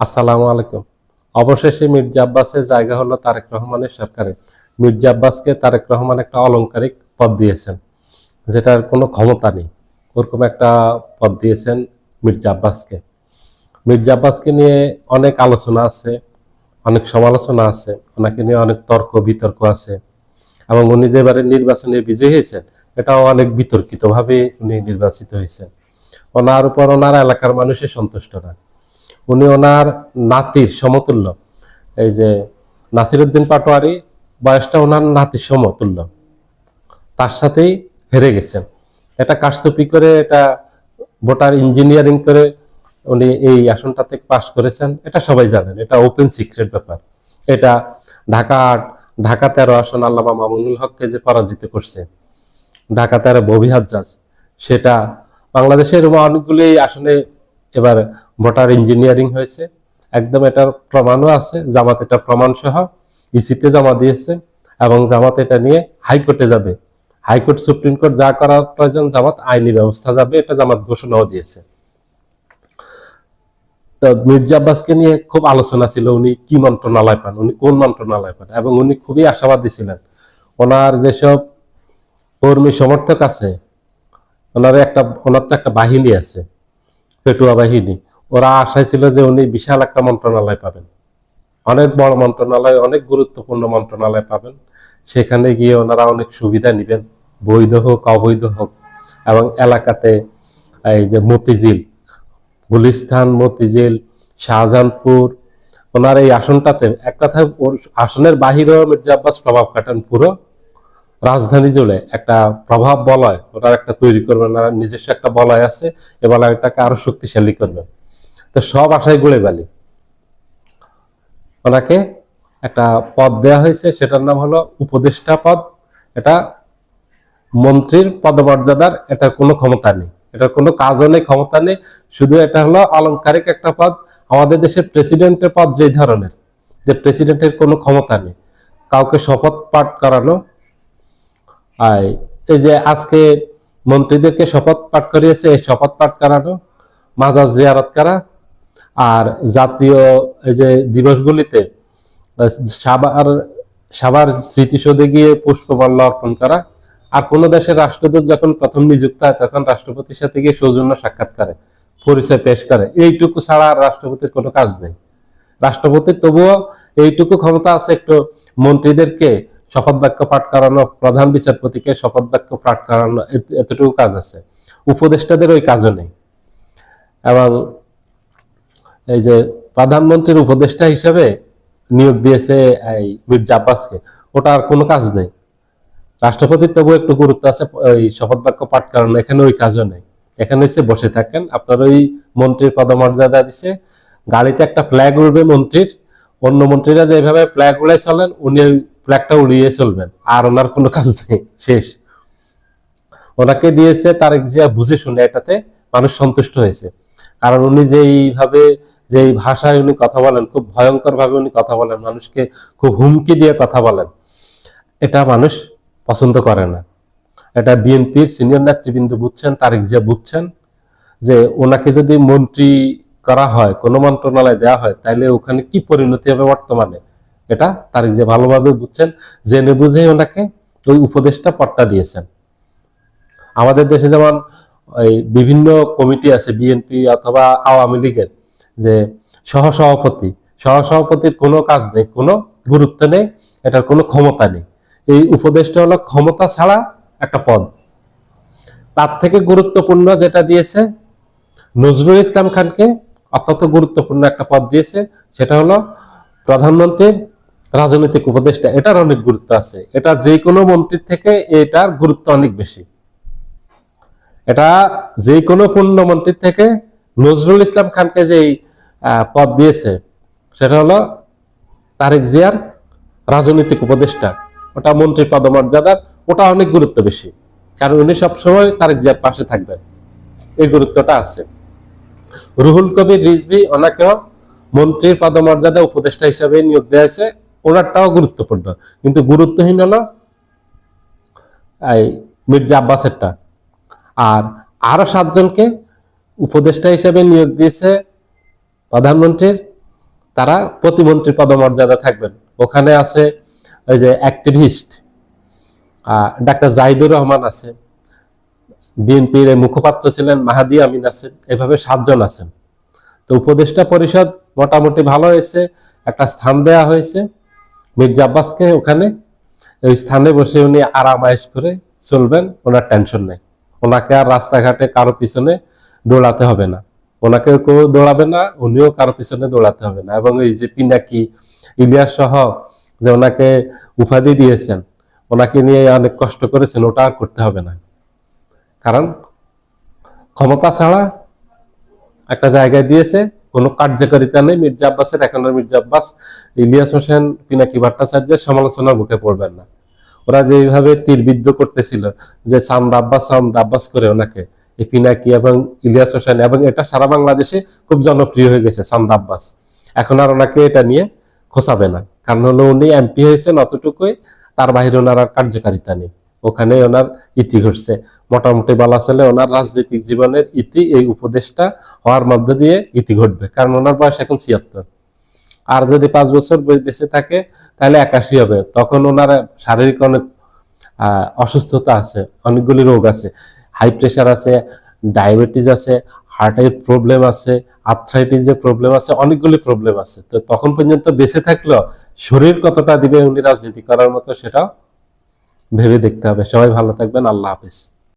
আসসালামু আলাইকুম। অবশেষে মির্জা আব্বাসের জায়গা হলো তারেক রহমানের সরকারে। মির্জা আব্বাসকে তারেক রহমান একটা অলংকারিক পদ দিয়েছেন, যেটার কোনো ক্ষমতা নেই। ওরকম একটা পদ দিয়েছেন মির্জা আব্বাসকে। মির্জা আব্বাসকে নিয়ে অনেক আলোচনা আছে, অনেক সমালোচনা আছে, ওনাকে নিয়ে অনেক তর্ক বিতর্ক আছে। এবং উনি যে এবারে নির্বাচনে বিজয়ী হয়েছেন, এটাও অনেক বিতর্কিতভাবে উনি নির্বাচিত হয়েছেন। ওনার উপর ওনার এলাকার মানুষই সন্তুষ্ট না। উনি ওনার নাতির সমতুল্য। এই যে নাসিরউদ্দিন পাটোয়ারি, বয়সটা ওনার নাতির সমতুল্য, তার সাথেই হেরে গেছেন। এটা কারচুপি করে, এটা ভোটার ইঞ্জিনিয়ারিং করে উনি এই আসনটা থেকে পাশ করেছেন, এটা সবাই জানেন। এটা ওপেন সিক্রেট ব্যাপার। এটা ঢাকা ঢাকা 13 আসন আল্লামা মামুনুল হককে যে পরাজিত করছে, ঢাকা 13 ববিহাজ্জাজ, সেটা বাংলাদেশের অনেকগুলি আসনে এবার ভোটার ইঞ্জিনিয়ারিং হয়েছে। একদম এটার প্রমাণও আছে। জামাত এটা প্রমাণ সহ ইসিতে জমা দিয়েছে এবং জামাত এটা নিয়ে হাইকোর্টে যাবে। হাইকোর্ট, সুপ্রিম কোর্ট যা করার প্রয়োজন জামাত আইনি ব্যবস্থা যাবে, এটা জামাত ঘোষণাও দিয়েছে। তো মির্জা আব্বাসকে নিয়ে খুব আলোচনা ছিল, উনি কি মন্ত্রণালয় পান, উনি কোন মন্ত্রণালয় পান, এবং উনি খুবই আশাবাদী ছিলেন। ওনার যেসব কর্মী সমর্থক আছে, ওনার তো একটা বাহিনী আছে, পেটুয়া বাহিনী। ওরা আশায় ছিল যে উনি বিশাল একটা মন্ত্রণালয় পাবেন, অনেক বড় মন্ত্রণালয়, অনেক গুরুত্বপূর্ণ মন্ত্রণালয় পাবেন। সেখানে গিয়ে ওনারা অনেক সুবিধা নেবেন, বৈধ হোক অবৈধ হোক। এবং এলাকাতে এই যে মতিঝিল, গুলিস্তান, মতিঝিল, শাহজাহানপুর, ওনার এই আসনটাতে এক কথায় ওর আসনের বাহিরেও মির্জা আব্বাস প্রভাব কাটান। পুরো রাজধানী জুড়ে একটা প্রভাব বলয় ওনার একটা তৈরি করবেন, ওনার নিজস্ব একটা বলয় আছে, এ বলয়টাকে আরো শক্তিশালী করবেন। তো সব আশায় গুড়ে বালি। ওনাকে একটা পদ দেয়া হয়েছে, সেটার নাম হলো উপদেষ্টা পদ। এটা মন্ত্রীর পদমর্যাদার, এটার কোনো ক্ষমতা নেই, এটার কোনো কাজও নেই, ক্ষমতা নেই। শুধু এটা হলো আলংকারিক একটা পদ। আমাদের দেশের প্রেসিডেন্টের পদ যে ধরনের, যে প্রেসিডেন্টের কোনো ক্ষমতা নেই কাউকে শপথ পাঠ করানো। এই যে আজকে মন্ত্রীদেরকে শপথ পাঠ করিয়েছে, এই শপথ পাঠ করানো, মাজার জিয়ারত করা, আর জাতীয় এই যে দিবসগুলিতে সাবার সাবার স্মৃতিসৌধে গিয়ে পুষ্পমাল্য অর্পণ করা। আর কোন দেশের রাষ্ট্রদূত যখন প্রথম নিযুক্ত হয়, তখন রাষ্ট্রপতির সাথে গিয়ে সৌজন্য সাক্ষাৎ করে, পরিচয় পেশ করে। এইটুকু ছাড়া আর রাষ্ট্রপতির কোনো কাজ নেই। রাষ্ট্রপতির তবুও এইটুকু ক্ষমতা আছে, একটু মন্ত্রীদেরকে শপথ বাক্য পাঠ করানো, প্রধান বিচারপতিকে শপথ বাক্য পাঠ করানো, এতটুকু কাজ আছে। উপদেষ্টাদের ওই কাজও নেই। এবং এই যে প্রধানমন্ত্রীর উপদেষ্টা হিসেবে নিয়োগ দিয়েছে এই মির্জা আব্বাসকে, ওটা আর কোনো কাজ নেই। রাষ্ট্রপতির তবু একটু গুরুত্ব আছে ওই শপথ বাক্য পাঠ করানো, এখানে ওই কাজও নেই। এখানে হচ্ছে বসে থাকেন, আপনার ওই মন্ত্রীর পদমর্যাদা দিছে, গাড়িতে একটা ফ্ল্যাগ উড়বে মন্ত্রীর, অন্য মন্ত্রীরা যেভাবে ফ্ল্যাগ উড়াই চলেন, উনি ওই ফ্ল্যাগটা উড়িয়ে চলবেন, আর ওনার কোনো কাজ নেই, শেষ। ওনাকে দিয়েছে তারেক জিয়া বুঝে শুনে, এটাতে মানুষ সন্তুষ্ট হয়েছে। কারণ উনি যেই ভাষায় উনি কথা বলেন, খুব ভয়ঙ্কর ভাবে উনি কথা বলেন, মানুষকে খুব হুমকি দিয়ে কথা বলেন, এটা মানুষ পছন্দ করে না। এটা বিএনপির সিনিয়র নেতৃবৃন্দ বুঝছেন, তারেক জিয়া বুঝছেন, যে ওনাকে যদি মন্ত্রী করা হয়, কোনো মন্ত্রণালয় দেওয়া হয়, তাহলে ওখানে কি পরিণতি হবে বর্তমানে, এটা তারেক জিয়া ভালোভাবে বুঝছেন। জেনে বুঝে ওনাকে ওই উপদেষ্টা পদটা দিয়েছেন। আমাদের দেশে যেমন ওই বিভিন্ন কমিটি আছে, বিএনপি অথবা আওয়ামী লীগের, যে সহসভাপতির কোনো কাজ নেই, কোনো গুরুত্ব নেই, এটার কোনো ক্ষমতা নেই। এই উপদেষ্টা হলো ক্ষমতা ছাড়া একটা পদ। তার থেকে গুরুত্বপূর্ণ যেটা দিয়েছে নজরুল ইসলাম খানকে, অত্যন্ত গুরুত্বপূর্ণ একটা পদ দিয়েছে, সেটা হলো প্রধানমন্ত্রীর রাজনৈতিক উপদেষ্টা। এটার অনেক গুরুত্ব আছে, এটা যে কোনো মন্ত্রীর থেকে এটার গুরুত্ব অনেক বেশি। এটা যে কোনো পূর্ণমন্ত্রীর থেকে নজরুল ইসলাম খানকে যেই পদ দিয়েছে, সেটা হলো তারেক জিয়ার রাজনৈতিক উপদেষ্টা। ওটা মন্ত্রীর পদমর্যাদার, ওটা অনেক গুরুত্ব বেশি, কারণ উনি সবসময় তারেক জিয়ার পাশে থাকবেন, এই গুরুত্বটা আছে। রুহুল কবির রিজভী, ওনাকেও মন্ত্রীর পদমর্যাদা উপদেষ্টা হিসাবে নিয়োগ দেওয়া হয়েছে, ওনারটাও গুরুত্বপূর্ণ। কিন্তু গুরুত্বহীন হলো এই মির্জা আব্বাসেরটা। আর আরো 7 জনকে উপদেষ্টা হিসেবে নিয়োগ দিয়েছে প্রধানমন্ত্রীর তারা প্রতিমন্ত্রী পদমর্যাদা থাকবেন। ওখানে আছে ওই যে অ্যাক্টিভিস্ট ডাক্তার জাহিদুর রহমান আছে, বিএনপির মুখপাত্র ছিলেন মাহাদি আমিন আছেন, এভাবে 7 জন আছেন। তো উপদেষ্টা পরিষদ মোটামুটি ভালো হয়েছে, একটা স্থান দেয়া হয়েছে মির্জা আব্বাসকে। ওখানে ওই স্থানে বসে উনি আরাম আয়েশ করে চলবেন, ওনার টেনশন নেই। ওনাকে আর রাস্তাঘাটে কারো পিছনে দৌড়াতে হবে না, ওনাকেও কেউ দৌড়াবে না, উনিও কারো পিছনে দৌড়াতে হবে না। এবং এই যে পিনাকি, ইলিয়াস সহ যে ওনাকে উপাধি দিয়েছেন, ওনাকে নিয়ে অনেক কষ্ট করেছেন, ওটা আর করতে হবে না। কারণ ক্ষমতা ছাড়া একটা জায়গায় দিয়েছে, কোনো কার্যকারিতা নেই মির্জা আব্বাসের। এখন আর মির্জা আব্বাস ইলিয়াস হোসেন, পিনাকি ভট্টাচার্যের সমালোচনার মুখে পড়বেন না। ওরা যেভাবে তীরবিদ্ধ করতেছিল যে সামদা আব্বাস করে ওনাকে, এই পিনাকি এবং ইলিয়াস হোসেন, এবং এটা সারা বাংলাদেশে খুব জনপ্রিয় হয়ে গেছে সামদা আব্বাস। এখন আর ওনাকে এটা নিয়ে খোঁচাবে না, কারণ হলো উনি এমপি হয়েছেন অতটুকুই, তার বাইরে ওনার আর কার্যকারিতা নেই। ওখানে ওনার ইতি ঘটছে। মোটামুটি বলা চলে ওনার রাজনৈতিক জীবনের ইতি এই উপদেষ্টা হওয়ার মধ্যে দিয়ে ইতি ঘটবে, কারণ ওনার বয়স এখন 76। আর যদি 5 বছর বেঁচে থাকে তাহলে 81 হবে। তখন ওনার শারীরিক অনেক অসুস্থতা আছে, অনেকগুলি রোগ আছে, হাই প্রেশার আছে, ডায়াবেটিস আছে, হার্টের প্রবলেম আছে, আর্থ্রাইটিসের প্রবলেম আছে, অনেকগুলি প্রবলেম আছে। তো তখন পর্যন্ত বেঁচে থাকলেও শরীর কতটা দিবে উনি রাজনীতি করার মতো, সেটাও ভেবে দেখতে হবে। সবাই ভালো থাকবেন, আল্লাহ হাফেজ।